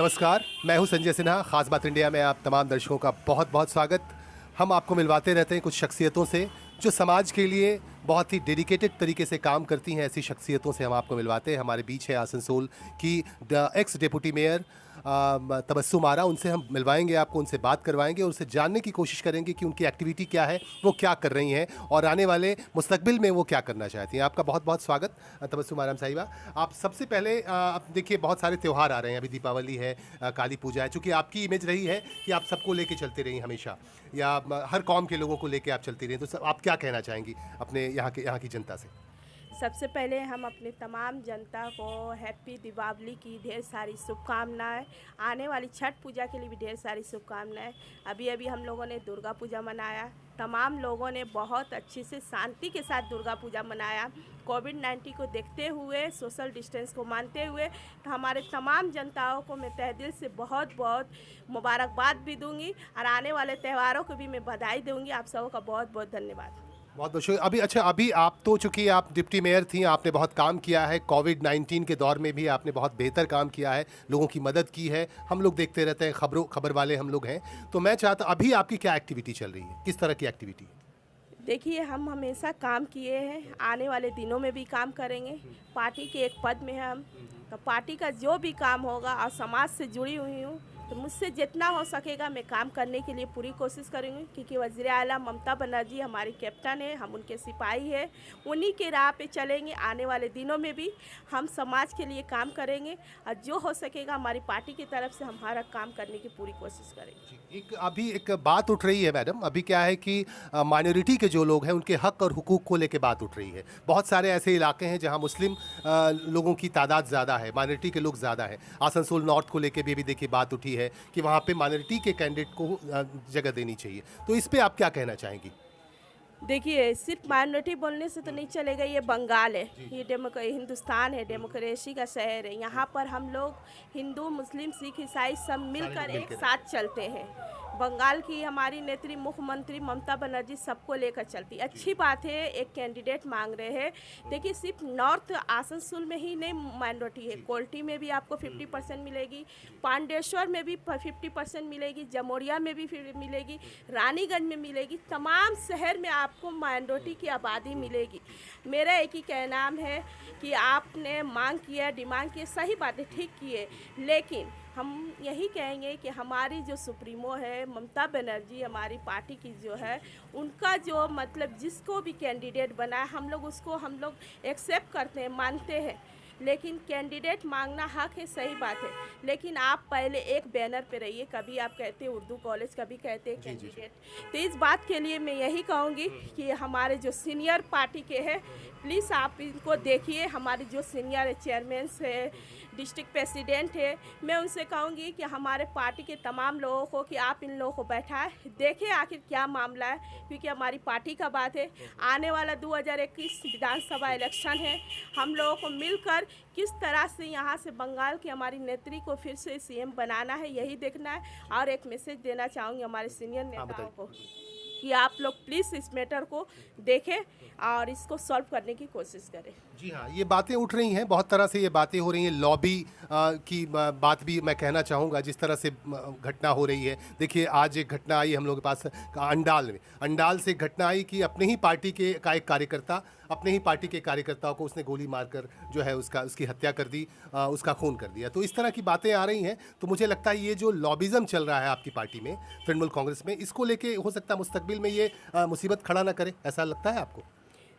नमस्कार, मैं हूं संजय सिन्हा। ख़ास बात इंडिया में आप तमाम दर्शकों का बहुत बहुत स्वागत। हम आपको मिलवाते रहते हैं कुछ शख्सियतों से जो समाज के लिए बहुत ही डेडिकेटेड तरीके से काम करती हैं। ऐसी शख्सियतों से हम आपको मिलवाते हैं। हमारे बीच है आसनसोल की एक्स डिप्टी मेयर तबस्सुम आरा। उनसे हम मिलवाएंगे आपको, उनसे बात करवाएंगे और उनसे जानने की कोशिश करेंगे कि उनकी एक्टिविटी क्या है, वो क्या कर रही हैं और आने वाले मुस्तकबिल में वो क्या करना चाहती हैं। आपका बहुत बहुत स्वागत तबस्सुम आरा साहिबा। आप सबसे पहले आप देखिए, बहुत सारे त्यौहार आ रहे हैं। अभी दीपावली है, काली पूजा है। चूँकि आपकी इमेज रही है कि आप सबको लेके चलते रही हमेशा, या हर कौम के लोगों को लेके आप चलती रही, तो आप क्या कहना चाहेंगी अपने यहाँ की जनता से? सबसे पहले हम अपने तमाम जनता को हैप्पी दीपावली की ढेर सारी शुभकामनाएं। आने वाली छठ पूजा के लिए भी ढेर सारी शुभकामनाएं। अभी अभी हम लोगों ने दुर्गा पूजा मनाया। तमाम लोगों ने बहुत अच्छे से शांति के साथ दुर्गा पूजा मनाया। कोविड-19 को देखते हुए, सोशल डिस्टेंस को मानते हुए, तो हमारे तमाम जनताओं को मैं तहे दिल से बहुत बहुत मुबारकबाद भी दूंगी और आने वाले त्योहारों को भी मैं बधाई दूंगी। आप सबों का बहुत बहुत धन्यवाद। बहुत बहुत शुक्रिया। अभी आप तो चूँकि आप डिप्टी मेयर थी, आपने बहुत काम किया है। कोविड-19 के दौर में भी आपने बहुत बेहतर काम किया है, लोगों की मदद की है। हम लोग देखते रहते हैं, खबर वाले हम लोग हैं। तो मैं चाहता, अभी आपकी क्या एक्टिविटी चल रही है, किस तरह की एक्टिविटी? देखिए, हम हमेशा काम किए हैं, आने वाले दिनों में भी काम करेंगे। पार्टी के एक पद में हैं हम, तो पार्टी का जो भी काम होगा, और समाज से जुड़ी हुई हूँ, तो मुझसे जितना हो सकेगा मैं काम करने के लिए पूरी कोशिश करूँगी। क्योंकि वज़ीर आला ममता बनर्जी हमारी कैप्टन है, हम उनके सिपाही हैं, उन्हीं के राह पे चलेंगे। आने वाले दिनों में भी हम समाज के लिए काम करेंगे और जो हो सकेगा हमारी पार्टी की तरफ से हमारा काम करने की पूरी कोशिश करेंगे। अभी एक बात उठ रही है मैडम, अभी क्या है कि माइनॉरिटी के जो लोग हैं उनके हक और हुकूक को लेके बात उठ रही है। बहुत सारे ऐसे इलाके हैं जहां मुस्लिम लोगों की तादाद ज़्यादा है, माइनॉरिटी के लोग ज़्यादा हैं। आसनसोल नॉर्थ को लेके भी देखिए बात उठी है कि वहाँ पे माइनॉरिटी के कैंडिडेट को जगह देनी चाहिए। तो इस पे आप क्या कहना चाहेंगी? देखिए, सिर्फ माइनॉरिटी बोलने से तो नहीं चलेगा। ये बंगाल है, ये हिंदुस्तान है, डेमोक्रेसी का शहर है। यहाँ पर हम लोग हिंदू, मुस्लिम, सिख, ईसाई सब मिलकर एक साथ चलते हैं। बंगाल की हमारी नेत्री मुख्यमंत्री ममता बनर्जी सबको लेकर चलती। अच्छी बात है, एक कैंडिडेट मांग रहे हैं। देखिए, सिर्फ नॉर्थ आसनसोल में ही नहीं माइनॉरिटी है, कोल्टी में भी आपको 50% मिलेगी, पांडेश्वर में भी 50% मिलेगी, जमोरिया में भी मिलेगी, रानीगंज में मिलेगी। तमाम शहर में आपको माइनॉरिटी की आबादी मिलेगी। मेरा एक ही कहना है कि आपने मांग किया, डिमांड किए, सही बात है, ठीक किए, लेकिन हम यही कहेंगे कि हमारी जो सुप्रीमो है ममता बनर्जी, हमारी पार्टी की जो है, उनका जो मतलब जिसको भी कैंडिडेट बनाए हम लोग एक्सेप्ट करते हैं, मानते हैं। लेकिन कैंडिडेट मांगना हक है, सही बात है, लेकिन आप पहले एक बैनर पे रहिए। कभी आप कहते हैं उर्दू कॉलेज, कभी कहते हैं कैंडिडेट। तो इस बात के लिए मैं यही कहूँगी कि हमारे जो सीनियर पार्टी के हैं, प्लीज़ आप इनको देखिए। हमारे जो सीनियर चेयरमैन है, डिस्ट्रिक्ट प्रेसिडेंट है, मैं उनसे कहूँगी कि हमारे पार्टी के तमाम लोगों को कि आप इन लोगों को बैठाएं, देखें आखिर क्या मामला है। क्योंकि हमारी पार्टी का बात है, आने वाला 2021 विधानसभा इलेक्शन है। हम लोगों को मिलकर किस तरह से यहाँ से बंगाल की हमारी नेत्री को फिर से सीएम बनाना है, यही देखना है। और एक मैसेज देना चाहूँगी हमारे सीनियर नेताओं को कि आप लोग प्लीज़ इस मैटर को देखें और इसको सॉल्व करने की कोशिश करें। जी हाँ, ये बातें उठ रही हैं, बहुत तरह से ये बातें हो रही हैं। लॉबी की बात भी मैं कहना चाहूँगा, जिस तरह से घटना हो रही है। देखिए, आज एक घटना आई हम लोग के पास अंडाल से घटना आई कि अपने ही पार्टी का एक कार्यकर्ता, अपने ही पार्टी के कार्यकर्ताओं को उसने गोली मारकर जो है उसकी हत्या कर दी, उसका खून कर दिया। तो इस तरह की बातें आ रही हैं। तो मुझे लगता है ये जो लॉबिज़म चल रहा है आपकी पार्टी में, तृणमूल कांग्रेस में, इसको लेके हो सकता है मुस्तकबिल में ये मुसीबत खड़ा ना करे, ऐसा लगता है आपको?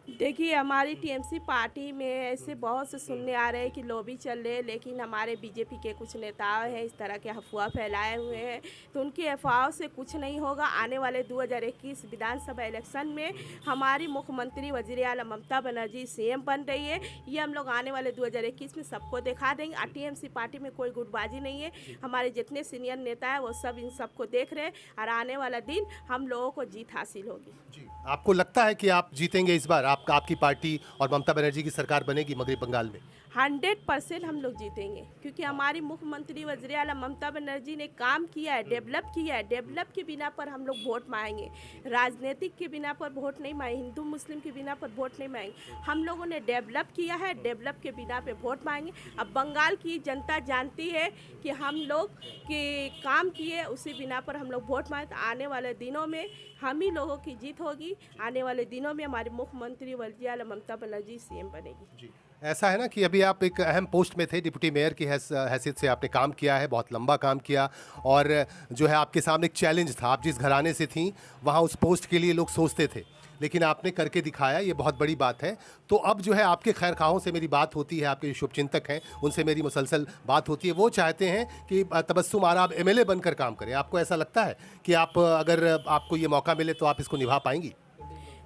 देखिए, हमारी टीएमसी पार्टी में ऐसे बहुत से सुनने आ रहे हैं कि लॉबी चल रहे हैं, लेकिन हमारे बीजेपी के कुछ नेता हैं इस तरह के अफवाह फैलाए हुए हैं। तो उनकी अफवाहों से कुछ नहीं होगा। आने वाले 2021 विधानसभा इलेक्शन में हमारी मुख्यमंत्री वज़ीर आला ममता बनर्जी सीएम बन रही है। ये हम लोग आने वाले 2021 में सबको दिखा देंगे। और टीएमसी पार्टी में कोई गुटबाजी नहीं है। हमारे जितने सीनियर नेता हैं वो सब इन सबको देख रहे हैं और आने वाला दिन हम लोगों को जीत हासिल होगी। जी। आपको लगता है कि आप जीतेंगे इस बार, आपकी पार्टी और ममता बनर्जी की सरकार बनेगी मगरबी बंगाल में? 100% हम लोग जीतेंगे, क्योंकि हमारी मुख्यमंत्री वज़ीर आला ममता बनर्जी ने काम किया है, डेवलप किया है। डेवलप के बिना पर हम लोग वोट मांगेंगे, राजनीतिक के बिना पर वोट नहीं मांगेंगे, हिंदू मुस्लिम के बिना पर वोट नहीं मांगेंगे। हम लोगों ने डेवलप किया है, डेवलप के बिना पे वोट मांगेंगे। अब बंगाल की जनता जानती है कि हम लोग के काम किए, उसी बिना पर हम लोग वोट मांगे। तो आने वाले दिनों में हम ही लोगों की जीत होगी। आने वाले दिनों में हमारे मुख्यमंत्री वज़ीर आला ममता बनर्जी सीएम बनेगी। ऐसा है ना कि अभी आप एक अहम पोस्ट में थे, डिप्टी मेयर की हैसियत से आपने काम किया है, बहुत लंबा काम किया, और जो है आपके सामने एक चैलेंज था। आप जिस घराने से थी वहाँ उस पोस्ट के लिए लोग सोचते थे, लेकिन आपने करके दिखाया, ये बहुत बड़ी बात है। तो अब जो है आपके खैरखाहों से मेरी बात होती है, आपके जो शुभचिंतक हैं उनसे मेरी मुसलसल बात होती है। वो चाहते हैं कि तबस्सुम आरा अब एमएलए बनकर काम करें। आपको ऐसा लगता है कि आप अगर आपको ये मौका मिले तो आप इसको निभा पाएंगी?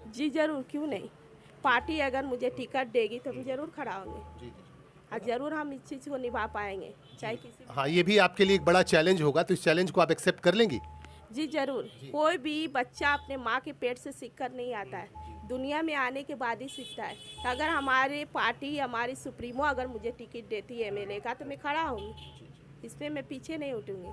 जी ज़रूर, क्यों नहीं। पार्टी अगर मुझे टिकट देगी तो हम ज़रूर खड़ा होंगे और ज़रूर हम इस चीज़ को निभा पाएंगे, चाहे किसी। हाँ, ये भी आपके लिए एक बड़ा चैलेंज होगा, तो इस चैलेंज को आप एक्सेप्ट कर लेंगी? जी ज़रूर। कोई भी बच्चा अपने माँ के पेट से सीख कर नहीं आता है, दुनिया में आने के बाद ही सीखता है। तो अगर हमारी पार्टी, हमारी सुप्रीमो अगर मुझे टिकट देती है एमएलए का, तो मैं खड़ा होंगी, इसमें मैं पीछे नहीं उठूँगी,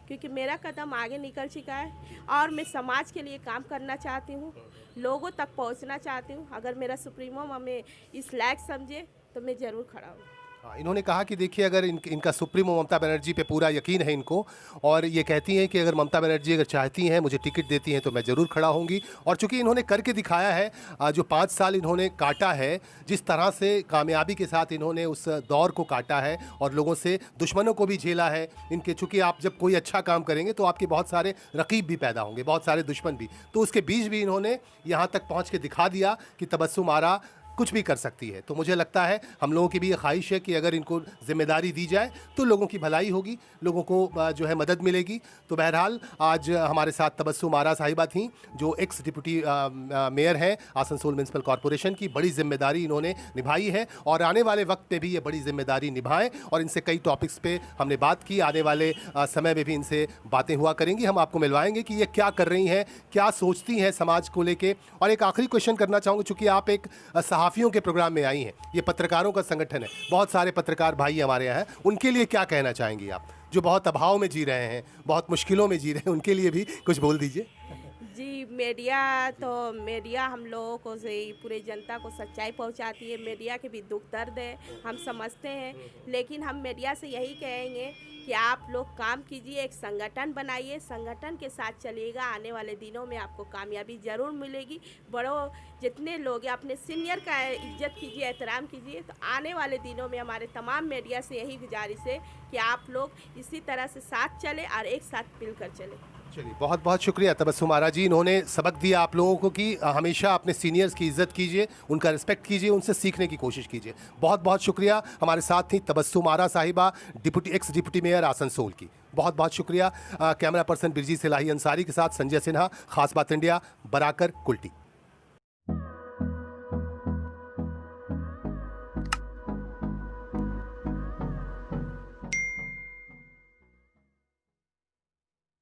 क्योंकि मेरा कदम आगे निकल चुका है और मैं समाज के लिए काम करना चाहती हूँ, लोगों तक पहुँचना चाहती हूँ। अगर मेरा सुप्रीमो हमें इस लायक समझे तो मैं ज़रूर खड़ा हूँ। हाँ, इन्होंने कहा कि देखिए, अगर इनका सुप्रीमो ममता बनर्जी पे पूरा यकीन है इनको, और ये कहती हैं कि अगर ममता बनर्जी अगर चाहती हैं, मुझे टिकट देती हैं, तो मैं ज़रूर खड़ा होंगी। और चूंकि इन्होंने करके दिखाया है, जो 5 साल इन्होंने काटा है, जिस तरह से कामयाबी के साथ इन्होंने उस दौर को काटा है और लोगों से दुश्मनों को भी झेला है इनके, चूँकि आप जब कोई अच्छा काम करेंगे तो आपके बहुत सारे रकीब भी पैदा होंगे, बहुत सारे दुश्मन भी, तो उसके बीच भी इन्होंने यहाँ तक पहुँच के दिखा दिया कि तबस्सुम आरा कुछ भी कर सकती है। तो मुझे लगता है हम लोगों की भी ये ख्वाहिश है कि अगर इनको जिम्मेदारी दी जाए तो लोगों की भलाई होगी, लोगों को जो है मदद मिलेगी। तो बहरहाल आज हमारे साथ तबस्सुम आरा साहिबा थीं, जो एक्स डिप्टी मेयर हैं आसनसोल म्यूनसिपल कॉरपोरेशन की। बड़ी जिम्मेदारी इन्होंने निभाई है और आने वाले वक्त में भी ये बड़ी जिम्मेदारी निभाएं, और इनसे कई टॉपिक्स पे हमने बात की। आने वाले समय में भी इनसे बातें हुआ करेंगी, हम आपको मिलवाएंगे कि ये क्या कर रही हैं, क्या सोचती हैं समाज को लेके। और एक आखिरी क्वेश्चन करना चाहूँगा, चूँकि आप एक सहाफ़ियों के प्रोग्राम में आई हैं, ये पत्रकारों का संगठन है, बहुत सारे पत्रकार भाई हमारे यहाँ हैं, उनके लिए क्या कहना चाहेंगी आप, जो बहुत अभाव में जी रहे हैं, बहुत मुश्किलों में जी रहे हैं, उनके लिए भी कुछ बोल दीजिए। जी, मीडिया हम लोगों को से पूरे जनता को सच्चाई पहुंचाती है। मीडिया के भी दुख दर्द है, हम समझते हैं, लेकिन हम मीडिया से यही कहेंगे कि आप लोग काम कीजिए, एक संगठन बनाइए, संगठन के साथ चलिएगा। आने वाले दिनों में आपको कामयाबी ज़रूर मिलेगी। बड़ों जितने लोग हैं, अपने सीनियर का इज्जत कीजिए, एहतराम कीजिए। तो आने वाले दिनों में हमारे तमाम मीडिया से यही गुजारिश है कि आप लोग इसी तरह से साथ चलें और एक साथ मिलकर चलें। चलिए, बहुत बहुत शुक्रिया तबस्सुम आरा जी, इन्होंने सबक दिया आप लोगों को कि हमेशा अपने सीनियर्स की इज्जत कीजिए, उनका रिस्पेक्ट कीजिए, उनसे सीखने की कोशिश कीजिए। बहुत बहुत शुक्रिया। हमारे साथ थी तबस्सुम आरा साहिबा, एक्स डिप्टी मेयर आसनसोल की। बहुत बहुत शुक्रिया। कैमरा पर्सन बिरजी सिलाही अंसारी के साथ संजय सिन्हा, खास बात इंडिया, बराकर, कुल्टी।